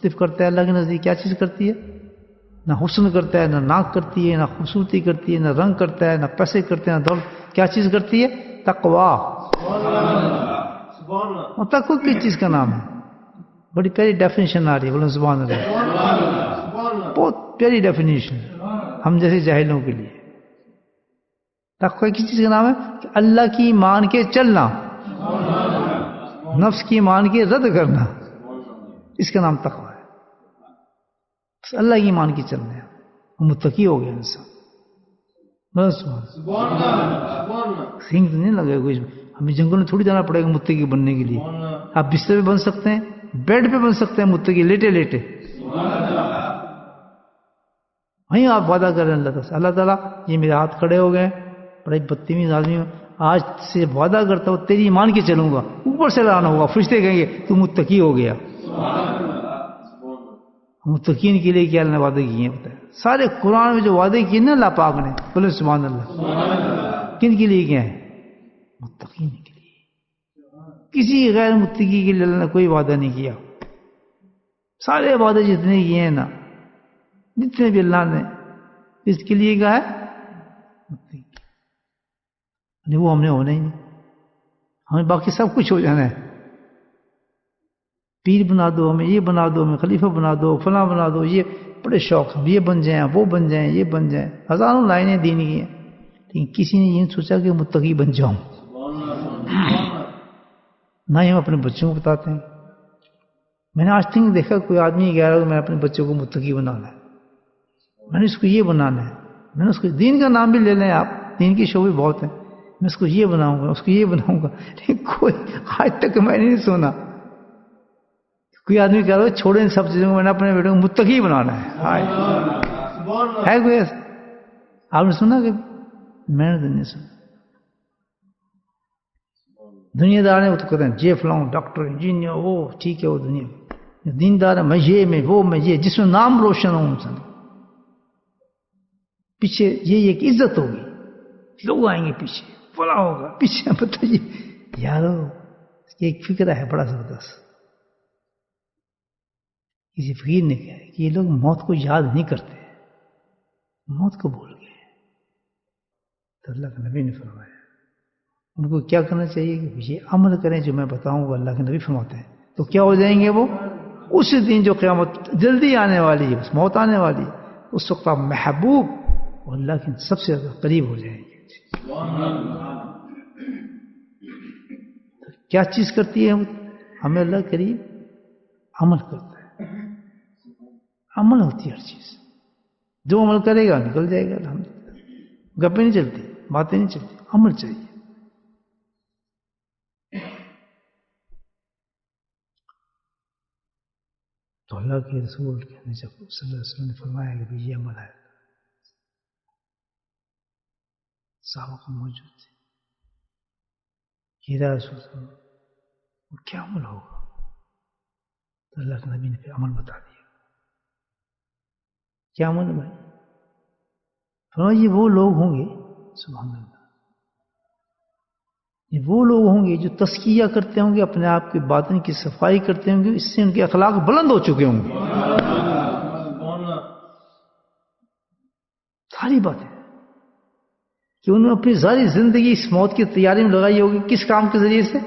صرف کرتا ہے اللہ کے نزدیک کیا چیز کرتی ہے؟ نہ حسن کرتا ہے، نہ ناک کرتی ہے، نہ خوبصورتی کرتی ہے، نہ رنگ کرتا ہے، نہ پیسے کرتے ہیں، نہ دولت. کیا چیز کرتی ہے؟ تقوا. اور تقوی کس چیز کا نام ہے؟ بڑی پیاری ڈیفینیشن آ رہی ہے، بولو سبحان اللہ. بہت پیاری ڈیفینیشن ہم جیسے جاہلوں کے لیے. تقوی کس چیز کا نام ہے؟ کہ اللہ کی مان کے چلنا، نفس کی مان کے رد کرنا، اس کا نام تقوی ہے. بس اللہ کی مان کے چلنا ہے، وہ متقی ہو گیا انسان. بس سینگ تو نہیں لگے کوئی، ہمیں جنگل میں تھوڑی جانا پڑے گا متقی بننے کے لیے. آپ بستر پہ بن سکتے ہیں، بیڈ پہ بن سکتے ہیں متقی، لیٹے لیٹے. وہیں آپ وعدہ کر رہے ہیں اللہ تعالیٰ سے، اللہ تعالیٰ یہ میرے ہاتھ کھڑے ہو گئے، بڑا بدتمیز آدمی ہوں، آج سے وعدہ کرتا ہوں تیری مان کے چلوں گا. اوپر سے لانا ہوگا، فرشتے کہیں گے تو متقی ہو گیا. متقین کے لیے کیا اللہ نے وعدے کیے ہیں بتائیں؟ سارے قرآن میں جو وعدے کیے نا اللہ پاک نے، بولے سبحان اللہ. کن کے لیے کیا ہے؟ متقین کے لیے. کسی غیر متقی کے لیے اللہ نے کوئی وعدہ نہیں کیا. سارے وعدے جتنے کیے ہیں نا، جتنے بھی اللہ نے اس کے لیے کہا ہے متقی. وہ ہم نے ہونا ہی نہیں، ہمیں باقی سب کچھ ہو جانا ہے. پیر بنا دو، ہمیں یہ بنا دو، ہمیں خلیفہ بنا دو، فلاں بنا دو، یہ بڑے شوق، یہ بن جائیں، وہ بن جائیں، یہ بن جائیں. ہزاروں لائنیں دینی کی ہیں، لیکن کسی نے یہ سوچا کہ متقی بن جاؤں. نہ ہی ہم اپنے بچوں کو بتاتے ہیں. میں نے آج تک دیکھا کوئی آدمی کہہ رہا کہ میں اپنے بچوں کو متقی بنانا ہے، میں نے اس کو یہ بنانا ہے، میں نے اس کو دین کا نام بھی لے لیں آپ، دین کی شعبے بہت ہیں، میں اس کو یہ بناؤں گا، اس کو یہ بناؤں گا. لیکن کوئی آج تک میں نہیں سنا کوئی آدمی کہہ رہا ہے چھوڑیں ان سب چیزوں کو، میں نے اپنے بیٹوں کو متقی بنانا ہے. ہے کوئی ایسا؟ آپ نے سنا کہ؟ میں نے تو نہیں سنا. دنیا دار ہے وہ تو کہتے ہیں جے فلاں ڈاکٹر انجینئر، وہ ٹھیک ہے، وہ دنیا. دیندار ہے میں یہ، میں وہ، میں یہ، جس میں نام روشن ہو انسان پیچھے یہ ایک عزت ہوگی، لوگ آئیں گے پیچھے، فلاں ہوگا پیچھے. بتائیے یارو، ایک فکر ہے بڑا زبردست. کسی فقیر نے کہا کہ یہ لوگ موت کو یاد نہیں کرتے، موت کو بھول گئے. تو اللہ کے نبی نے فرمایا ان کو کیا کرنا چاہیے کہ یہ عمل کریں جو میں بتاؤں گا. اللہ کے نبی فرماتے ہیں تو کیا ہو جائیں گے وہ؟ اس دن جو قیامت جلدی آنے والی ہے، اس موت آنے والی ہے، اس وقت آپ محبوب اور اللہ کے سب سے زیادہ قریب ہو جائیں گے. کیا چیز کرتی ہے ہمیں اللہ قریب؟ عمل کرتا ہے. عمل ہوتی ہے ہر چیز. جو عمل کرے گا نکل جائے گا. الحمدللہ گپیں نہیں چلتی، باتیں نہیں چلتی، عمل چاہیے. تو اللہ کے رسول نے جب صلی اللہ علیہ وسلم نے فرمایا کہ یہ عمل ہے، صحابہ موجود تھے. یہ رسول صلی اللہ علیہ وسلم کیا عمل ہوگا؟ تو اللہ کے نبی نے پھر عمل بتا دیا. کیا عمل ہے بھائی؟ فرمایا یہ وہ لوگ ہوں گے، سبحان اللہ، یہ وہ لوگ ہوں گے جو تزکیہ کرتے ہوں گے، اپنے آپ کے باطن کی صفائی کرتے ہوں گے، اس سے ان کے اخلاق بلند ہو چکے ہوں گے. ساری باتیں کہ انہوں نے اپنی ساری زندگی اس موت کی تیاری میں لگائی ہوگی. کس کام کے ذریعے سے؟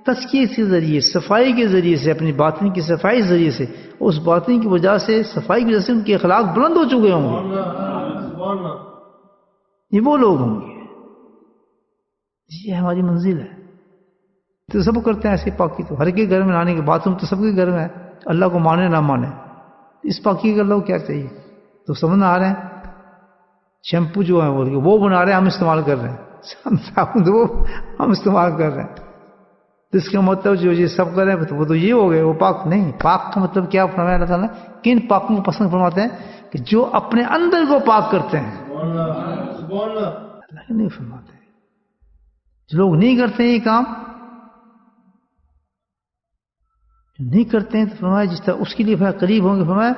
تزکیے کے ذریعے، صفائی کے ذریعے سے، اپنی باطن کی صفائی کے ذریعے سے. اس باطن کی وجہ سے، صفائی کی وجہ سے ان کے اخلاق بلند ہو چکے ہوں گے. یہ وہ لوگ ہوں گے. یہ ہماری منزل ہے. تو سب کرتے ہیں ایسی پاکی، تو ہر کے گھر میں لانے کے بات تو سب کے گھر میں ہے. اللہ کو مانے نہ مانے، اس پاکی کا اللہ کو کیا چاہیے؟ تو سمجھ آ رہے ہیں شیمپو جو ہے وہ بنا رہے ہیں، ہم استعمال کر رہے ہیں، وہ ہم استعمال کر رہے ہیں. تو اس کا مطلب جو یہ سب کر رہے ہیں وہ تو یہ ہو گئے، وہ پاک نہیں. پاک کا مطلب کیا فرمایا اللہ تعالیٰ نے؟ کن پاکوں کو پسند فرماتے ہیں؟ کہ جو اپنے اندر کو پاک کرتے ہیں. اللہ کے نہیں فرماتے. جو لوگ نہیں کرتے ہیں یہ کام، نہیں کرتے ہیں، تو فرمایا جس طرح اس کے لیے قریب ہوں گے، فرمایا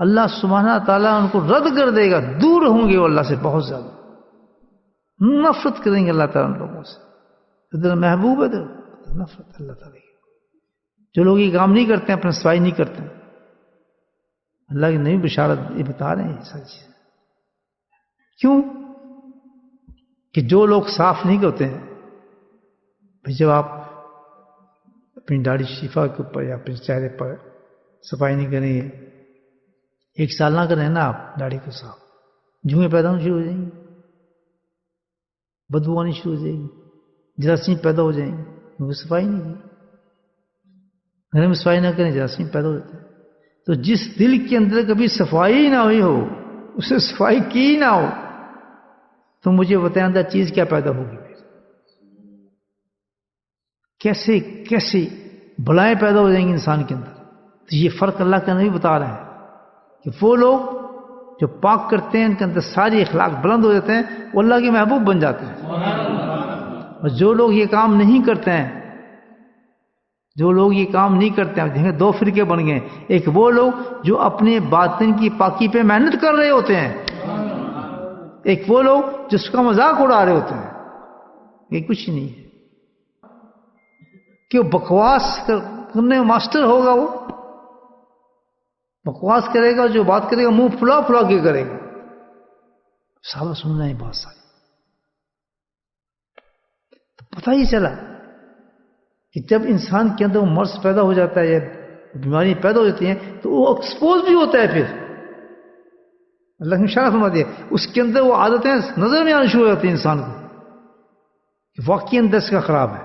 اللہ سبحانہ تعالیٰ ان کو رد کر دے گا، دور ہوں گے وہ اللہ سے بہت زیادہ، نفرت کریں گے اللہ تعالیٰ ان لوگوں سے. ادھر محبوب ہے ادھر نفرت اللہ تعالیٰ کی. جو لوگ یہ کام نہیں کرتے ہیں، اپنا صفائی نہیں کرتے ہیں، اللہ کی نئی بشارت یہ بتا رہے ہیں یہ ساری چیزیں. کیوں کہ جو لوگ صاف نہیں کرتے ہیں بھائی، جب آپ اپنی داڑھی شفا کے اوپر یا اپنے چہرے پر صفائی نہیں کریں گے، 1 سال نہ کریں نا آپ داڑھی کو صاف، جھوئیں پیدا ہونا شروع ہو جائیں گی، بدبو آنی شروع ہو جائے گی، جراثیم پیدا ہو جائیں گے، کیونکہ صفائی نہیں کی. گھر میں صفائی نہ کریں جراثیم پیدا ہو جاتے ہیں. تو جس دل کے اندر کبھی صفائی نہ ہوئی ہو، اسے صفائی کی نہ ہو، تو مجھے بتائیں اندر چیز کیا پیدا ہوگی؟ کیسے کیسے بلائیں پیدا ہو جائیں گی انسان کے اندر. تو یہ فرق اللہ کا نبی بتا رہے ہیں کہ وہ لوگ جو پاک کرتے ہیں ان کے اندر ساری اخلاق بلند ہو جاتے ہیں، وہ اللہ کے محبوب بن جاتے ہیں. اور جو لوگ یہ کام نہیں کرتے ہیں، جو لوگ یہ کام نہیں کرتے ہیں، دیکھیں 2 فرقے بن گئے. ایک وہ لوگ جو اپنے باطن کی پاکی پہ محنت کر رہے ہوتے ہیں، ایک وہ لوگ جس کا مذاق اڑا رہے ہوتے ہیں. یہ کچھ نہیں ہے کہ وہ بکواس کرنے میں ماسٹر ہوگا، وہ بکواس کرے گا، جو بات کرے گا منہ پھلا پھلا کے کرے گا. صحابہ سننا ہے بات ساری. تو پتہ ہی چلا کہ جب انسان کے اندر وہ مرض پیدا ہو جاتا ہے یا بیماری پیدا ہو جاتی ہیں تو وہ ایکسپوز بھی ہوتا ہے. پھر اللہ نے اشارہ فرما دیا، اس کے اندر وہ عادتیں نظر میں آنا شروع ہو جاتی ہیں انسان کو کہ واقعی اندر اس کا خراب ہے.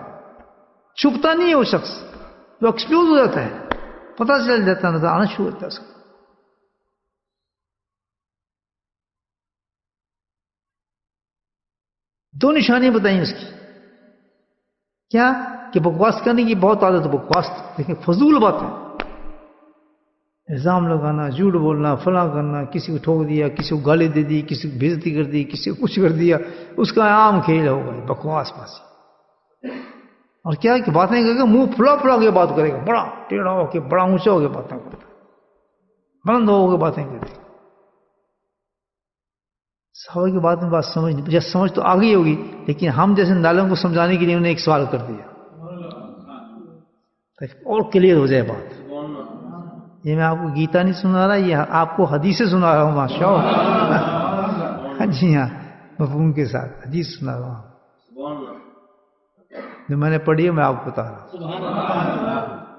چھپتا نہیں ہے وہ شخص، وہ ایکسپوز ہو جاتا ہے، پتہ چل جاتا ہے، نظر آنا شروع ہوتا ہے اس کو. دو نشانیاں بتائیں اس کی. کیا کہ بکواس کرنے کی بہت عادت ہے. بکواس دیکھیں فضول باتیں، الزام لگانا، جھوٹ بولنا، فلاں کرنا، کسی کو ٹھوک دیا، کسی کو گالی دے دی، کسی کو بےعزتی کر دی، کسی کو کچھ کر دیا، اس کا عام کھیل ہوگا بکواس بازی. اور کیا کہ باتیں کرے گا منہ پھلا پھلا کے بات کرے گا، بڑا ٹیڑھا ہو کے، بڑا اونچا ہو کے باتیں کرتا ہے، بلند ہو کے باتیں کرتے. صحابہ کی بات میں بات سمجھ نہیں، جب سمجھ تو آ گئی ہوگی، لیکن ہم جیسے نالوں کو سمجھانے کے لیے انہیں ایک سوال کر دیا اور کلیئر ہو جائے بات. یہ میں آپ کو گیتا نہیں سنا رہا، یہ آپ کو حدیثیں سنا رہا ہوں. ماشاء اللہ. جی ہاں، مفہوم کے ساتھ حدیث سنا رہا ہوں جو میں نے پڑھی ہے، میں آپ کو بتا رہا ہوں.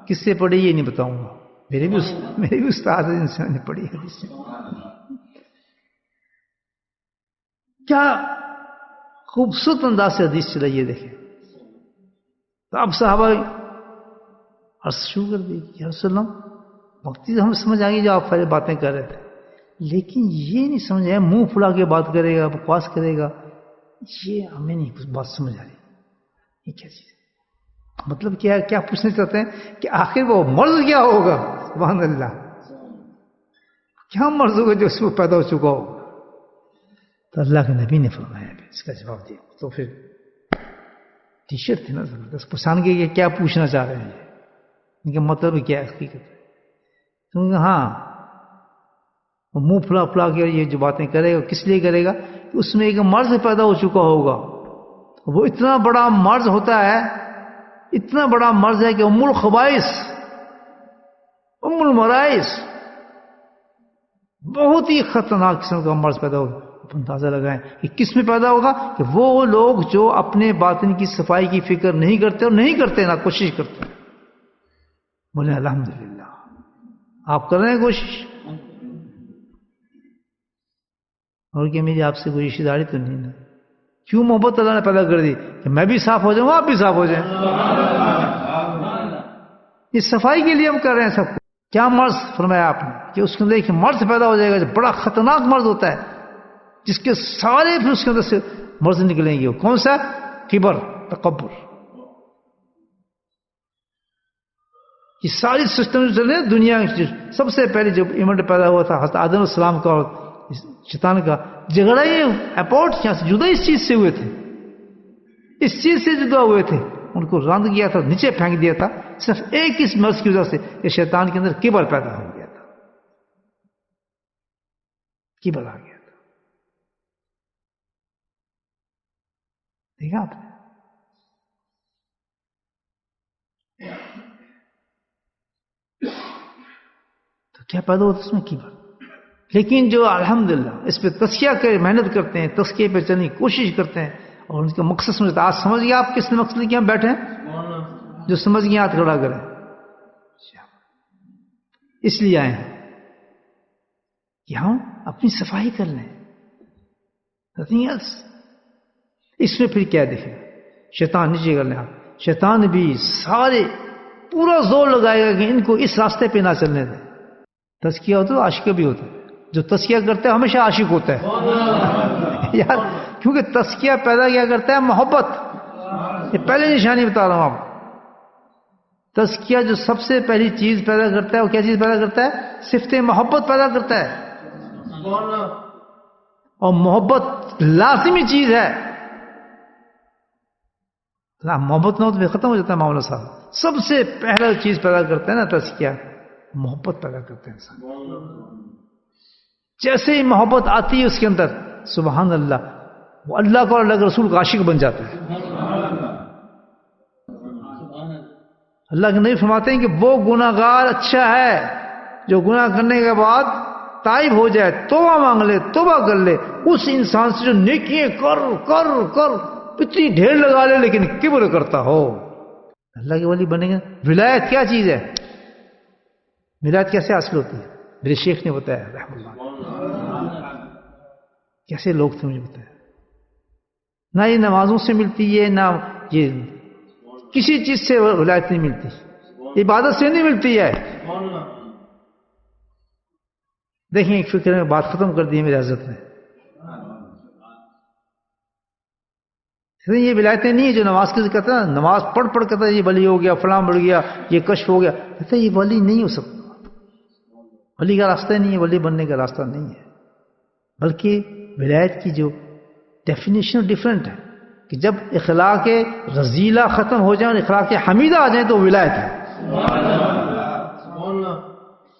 کس سے پڑھی یہ نہیں بتاؤں گا، میرے بھی استاد ہیں جن سے میں نے پڑھی حدیث. کیا خوبصورت انداز سے حدیث چلائی ہے، دیکھیں. تو اب صحابہ عرض شروع کر دی کہ یا رسول اللہ، وقتی ہم سمجھ آئیں گے جو آپ پہلے باتیں کر رہے تھے، لیکن یہ نہیں سمجھ آیا منہ پھلا کے بات کرے گا، بکواس کرے گا، یہ ہمیں نہیں کچھ بات سمجھ آ رہی. یہ کیا چیز ہے؟ مطلب کیا ہے؟ کیا پوچھنا چاہتے ہیں کہ آخر وہ مرض کیا ہوگا؟ سبحان اللہ، کیا مرض ہوگا جو اس کو پیدا ہو چکا ہو؟ تو اللہ کے نبی نے فرمایا اس کا جواب دیا. تو پھر ٹی شرٹ تھی نا زبردست، پہچان کے کیا پوچھنا چاہ رہے ہیں، ان کا مطلب کیا ہے حقیقت ہے. کیونکہ ہاں وہ منہ پھلا پھلا کے یہ جو باتیں کرے گا کس لیے کرے گا؟ اس میں ایک مرض پیدا ہو چکا ہوگا. وہ اتنا بڑا مرض ہوتا ہے، اتنا بڑا مرض ہے کہ ام الخبائث، ام المرائث، بہت ہی خطرناک قسم کا مرض پیدا ہوگا. اندازہ لگائیں کہ کس میں پیدا ہوگا؟ کہ وہ لوگ جو اپنے باطن کی صفائی کی فکر نہیں کرتے اور نہیں کرتے نہ کوشش کرتے. بولے الحمدللہ، آپ کر رہے ہیں کوشش. اور کہ میری آپ سے کوئی رشتہ داری تو نہیں نا. کیوں محبت اللہ نے پیدا کر دی کہ میں بھی صاف ہو جاؤں، آپ بھی صاف ہو جائیں. یہ صفائی کے لیے ہم کر رہے ہیں سب کو. کیا مرض فرمایا آپ نے کہ اس کے اندر ایک مرض پیدا ہو جائے گا جو بڑا خطرناک مرض ہوتا ہے، جس کے سارے پھر اس کے اندر سے مرض نکلیں گے. وہ کون سا؟ کبر، تکبر. یہ ساری سسٹم جو چل رہے ہیں دنیا میں، سب سے پہلے جب ایونٹ پیدا ہوا تھا حضرت آدم السلام کا اور شیطان کا جھگڑا، یہ اپورٹ یہاں سے جدا اس چیز سے ہوئے تھے، اس چیز سے جدا ہوئے تھے. ان کو راند کیا تھا، نیچے پھینک دیا تھا، صرف ایک اس مرض کی وجہ سے یہ شیطان کے اندر کبر پیدا ہو گیا تھا. کبر آ گیا تھا. دیکھا آپ نے؟ تو کیا پیدا ہوتا اس میں؟ کبر. لیکن جو الحمدللہ اس پہ تزکیہ کے محنت کرتے ہیں، تزکیے پہ چلنے کی کوشش کرتے ہیں اور ان کا مقصد سمجھتے ہیں. آج سمجھ گیا آپ کس مقصد کے ہم بیٹھے ہیں؟ جو سمجھ گیا ہاتھ کھڑا کریں. اس لیے آئے ہیں کہ ہم اپنی صفائی کر لیں. nothing else. اس میں پھر کیا دیکھیں، شیطان نیچے کر لیں آپ. شیطان بھی سارے پورا زور لگائے گا کہ ان کو اس راستے پہ نہ چلنے دیں. تزکیہ ہوتا ہے تو عاشق بھی ہوتا ہے. جو تزکیہ کرتا ہے ہمیشہ عاشق ہوتا ہے یار، کیونکہ تزکیہ پیدا کیا کرتا ہے محبت. یہ پہلے نشانی بتا رہا ہوں آپ. تزکیہ جو سب سے پہلی چیز پیدا کرتا ہے وہ کیا چیز پیدا کرتا ہے؟ صفت محبت پیدا کرتا ہے. اور محبت لازمی چیز ہے. محبت نہ ہو تو پھر ختم ہو جاتا ہے معاملہ صاحب. سب سے پہلا چیز پیدا کرتا ہے نا تزکیہ، محبت پیدا کرتا ہے انسان. جیسے ہی محبت آتی ہے اس کے اندر، سبحان اللہ، وہ اللہ کو اور اللہ کے رسول کا عاشق بن جاتا ہے. اللہ کے نبی فرماتے ہیں کہ وہ گناہگار اچھا ہے جو گناہ کرنے کے بعد تائب ہو جائے، توبہ مانگ لے، توبہ کر لے، اس انسان سے جو نیکیاں کر کر کر اتنی ڈھیر لگا لے لیکن کبر کرتا ہو. اللہ کے ولی بنے گا. ولایت کیا چیز ہے؟ ولایت کیسے حاصل ہوتی ہے؟ میرے شیخ نے بتایا رحمہ اللہ. کیسے لوگ تھے مجھے بتایا. نہ یہ نمازوں سے ملتی ہے، نہ یہ کسی چیز سے ولایت نہیں ملتی، عبادت سے نہیں ملتی ہے. دیکھیں ایک فکر میں بات ختم کر دی میرے حضرت نے. یہ ولایتیں نہیں ہے جو نماز کے کہتا ہے، نماز پڑھ پڑھ کہتا ہے یہ ولی ہو گیا، فلاں بڑھ گیا، یہ کشف ہو گیا. کہتا ہے یہ ولی نہیں ہو سکتا. ولی کا راستہ نہیں ہے، ولی بننے کا راستہ نہیں ہے. بلکہ ولایت کی جو ڈیفینیشن ڈیفرنٹ ہے کہ جب اخلاق رذیلہ ختم ہو جائیں اور اخلاق حمیدہ آ جائیں تو ولایت ہے.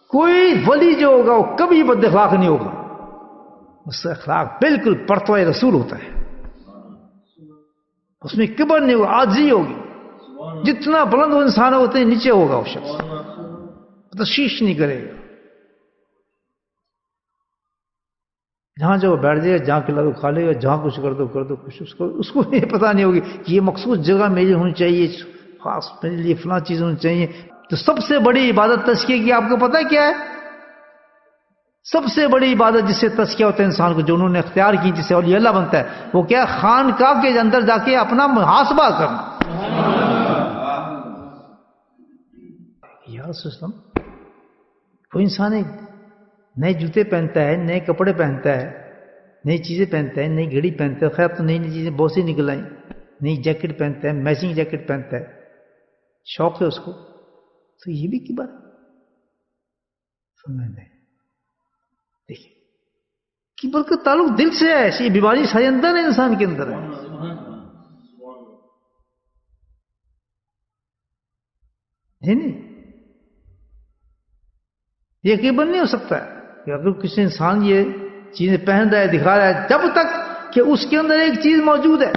کوئی ولی جو ہوگا وہ کبھی بد اخلاق نہیں ہوگا. اس کا اخلاق بالکل پرتوہ رسول ہوتا ہے. اس میں کبر نہیں ہوگا، عاجزی ہوگی. جتنا بلند وہ انسان ہوتے ہیں نیچے ہوگا وہ شخص، تشویش نہیں کرے گا. جہاں جو بیٹھ جائے گا، جہاں کھلا دو کھا لے گا، جہاں کچھ کر دو کر دو کچھ. اس کو یہ پتہ نہیں ہوگی کہ یہ مخصوص جگہ میری ہونی چاہیے، خاص میرے لیے فلاں چیز ہونی چاہیے. تو سب سے بڑی عبادت تزکیہ کی آپ کو پتہ کیا ہے؟ سب سے بڑی عبادت جس سے تزکیہ ہوتا ہے انسان کو، جو انہوں نے اختیار کی، جس سے اولیاء اللہ بنتا ہے، وہ کیا ہے؟ خانقاہ کے اندر جا کے اپنا محاسبہ کرنا. یا رسول اللہ، کوئی انسان ایک نئے جوتے پہنتا ہے، نئے کپڑے پہنتا ہے، نئی چیزیں پہنتا ہے، نئی گھڑی پہنتا ہے. خیر تو نئی نئی چیزیں بہت سی نکل آئیں. نئی جیکٹ پہنتا ہے، میچنگ جیکٹ پہنتا ہے، شوق ہے اس کو. تو یہ بھی کی بات سمجھ نہیں. دیکھیے کبر کا تعلق دل سے ہے. یہ بیماری سارے اندر ہے، انسان کے اندر ہے. نہیں یہ کبر نہیں ہو سکتا ہے کہ اگر کسی انسان یہ چیزیں پہن رہا ہے، دکھا رہا ہے، جب تک کہ اس کے اندر ایک چیز موجود ہے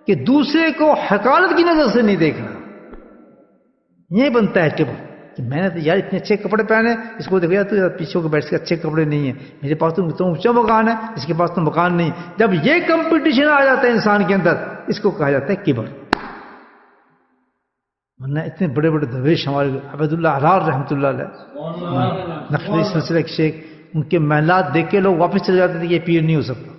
کہ دوسرے کو حقارت کی نظر سے نہیں دیکھنا. یہ بنتا ہے کبر کہ میں نے تو یار اتنے اچھے کپڑے پہنے، اس کو دیکھو یار تو پیچھے کے بیٹھ کے اچھے کپڑے نہیں ہیں، میرے پاس تو اونچا مکان ہے، اس کے پاس تو مکان نہیں. جب یہ کمپٹیشن آ جاتا ہے انسان کے اندر، اس کو کہا جاتا ہے کبر. ورنہ اتنے بڑے بڑے درویش ہمارے عبید اللہ حرار رحمۃ اللہ علیہ، نقشبندی سلسلہ کے شیخ، ان کے محلات دیکھ کے لوگ واپس چلے جاتے تھے کہ یہ پیر نہیں ہو سکتا.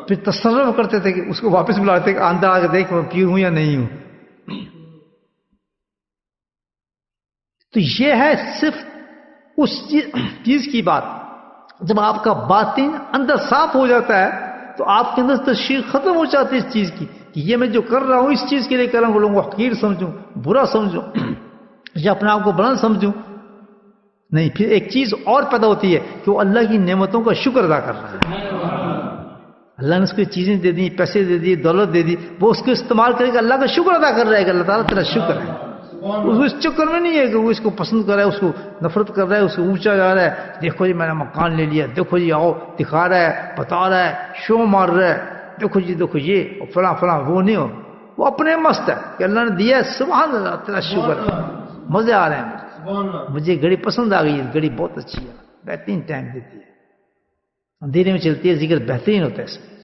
پھر تصرف کرتے تھے کہ اس کو واپس بلاتے کہ اندر آ کے دیکھ میں پیر ہوں یا نہیں ہوں. تو یہ ہے صرف اس چیز کی بات. جب آپ کا باطن اندر صاف ہو جاتا ہے تو آپ کے اندر تشویش ختم ہو جاتی ہے اس چیز کی کہ یہ میں جو کر رہا ہوں اس چیز کے لیے کر رہا ہوں، لوگوں کو حقیر سمجھوں، برا سمجھوں یا اپنے آپ کو بلند سمجھوں. نہیں، پھر ایک چیز اور پیدا ہوتی ہے کہ وہ اللہ کی نعمتوں کا شکر ادا کر رہا ہے. اللہ نے اس کو چیزیں دے دی، پیسے دے دی، دولت دے دی، وہ اس کو استعمال کرے گا، اللہ کا شکر ادا کر رہا ہے کہ اللہ تعالیٰ تیرا شکر ہے. اس چکر میں نہیں ہے کہ وہ اس کو پسند کر رہا ہے، اس کو نفرت کر رہا ہے، اس کو اونچا جا رہا ہے، دیکھو جی میں نے مکان لے لیا، دیکھو جی آؤ، دکھا رہا ہے، بتا رہا ہے، شو مار رہا ہے، دیکھو جی دیکھو یہ فلاں فلاں. وہ نہیں ہو، وہ اپنے مست ہے کہ اللہ نے دیا ہے، سبحان اللہ تیرا شکر ہے، مزے آ رہے ہیں، مجھے گھڑی پسند آ گئی ہے، گھڑی بہت اچھی ہے، بہترین ٹائم دیتی ہے. اندھیرے میں چلتی ہے ذکر بہترین ہوتا ہے اس میں.